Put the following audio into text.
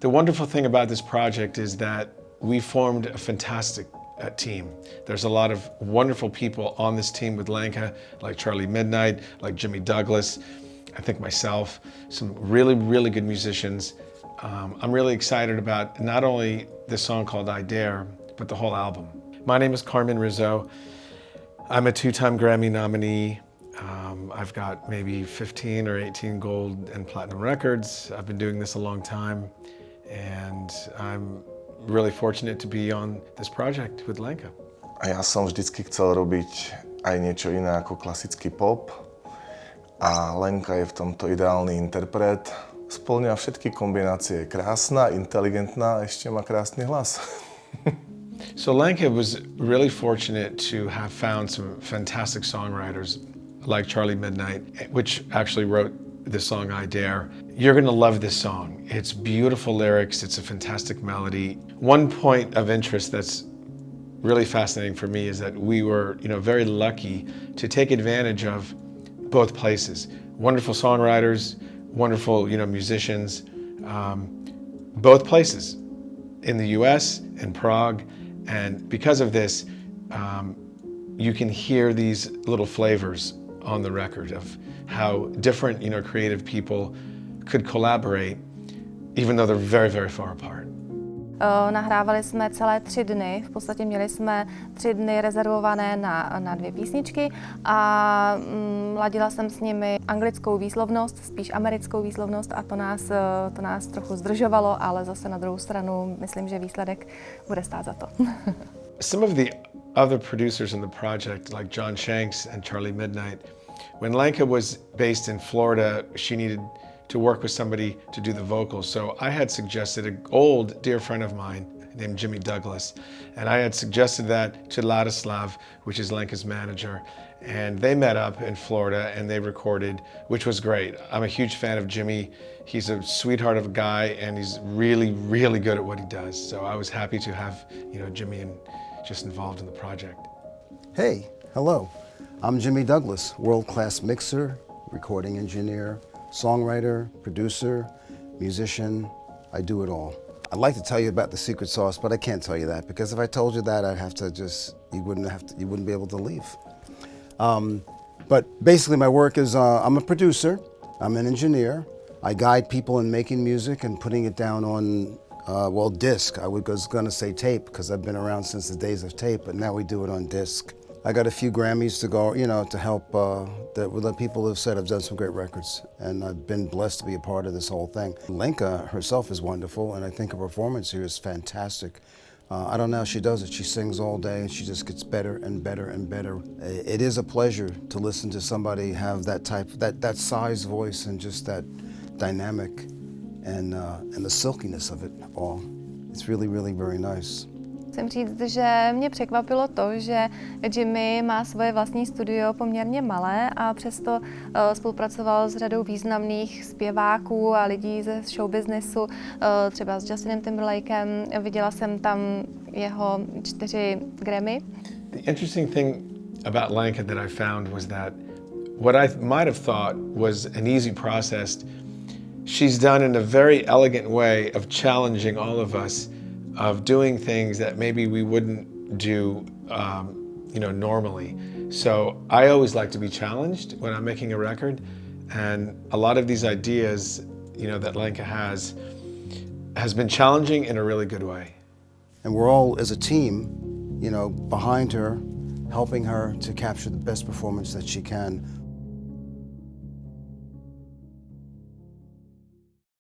The wonderful thing about this project is that we formed a fantastic team. There's a lot of wonderful people on this team with Lenka, like Charlie Midnight, like Jimmy Douglas, I think myself, some really, really good musicians. I'm really excited about not only this song called I Dare, but the whole album. My name is Carmen Rizzo. I'm a 2-time Grammy nominee. I've got maybe 15 or 18 gold and platinum records. I've been doing this a long time, and I'm really fortunate to be on this project with Lenka. A ja som vždycky chcel robiť aj niečo iné ako klasický pop. A Lenka je v tomto ideálny interpret. Spĺňa všetky kombinácie. Krásna, inteligentná a ešte má krásny hlas. So Lenka was really fortunate to have found some fantastic songwriters like Charlie Midnight, which actually wrote the song I Dare. You're gonna love this song. It's beautiful lyrics, it's a fantastic melody. One point of interest that's really fascinating for me is that we were, very lucky to take advantage of both places. Wonderful songwriters, wonderful, musicians, both places in the US, in Prague, and because of this, you can hear these little flavors on the record of how different, creative people could collaborate, even though they're very, very far apart. Nahrávali jsme celé 3 dny, v podstatě měli jsme 3 dny rezervované na 2 písničky a ladila jsem s nimi anglickou výslovnost, spíš americkou výslovnost a to nás trochu zdržovalo, ale zase na druhou stranu myslím, že výsledek bude stát za to. Some of the other producers in the project, like John Shanks and Charlie Midnight, when Lenka was based in Florida, she needed to work with somebody to do the vocals. So I had suggested an old dear friend of mine named Jimmy Douglas, and I had suggested that to Ladislav, which is Lenka's manager, and they met up in Florida and they recorded, which was great. I'm a huge fan of Jimmy. He's a sweetheart of a guy and he's really, really good at what he does. So I was happy to have, Jimmy just involved in the project. Hey, hello. I'm Jimmy Douglas, world-class mixer, recording engineer, songwriter, producer, musician. I do it all. I'd like to tell you about the secret sauce, but I can't tell you that because if I told you that, I'd have to you wouldn't be able to leave. But basically my work is, I'm a producer, I'm an engineer. I guide people in making music and putting it down on, disc. I was gonna say tape because I've been around since the days of tape, but now we do it on disc. I got a few Grammys to go, to help, that people have said I've done some great records, and I've been blessed to be a part of this whole thing. Lenka herself is wonderful, and I think her performance here is fantastic. I don't know how she does it. She sings all day, and she just gets better and better and better. It is a pleasure to listen to somebody have that size voice and just that dynamic and the silkiness of it all. It's really, really very nice. Musím říct, že mě překvapilo to, že Jimmy má svoje vlastní studio poměrně malé a přesto spolupracoval s řadou významných zpěváků a lidí ze showbiznesu, třeba s Justinem Timberlakem. Viděla jsem tam jeho 4 Grammy. The interesting thing about Lenka that I found was that what I might have thought was an easy process, she's done in a very elegant way of challenging all of us, of doing things that maybe we wouldn't do, normally. So I always like to be challenged when I'm making a record, and a lot of these ideas, that Lenka has been challenging in a really good way. And we're all, as a team, behind her, helping her to capture the best performance that she can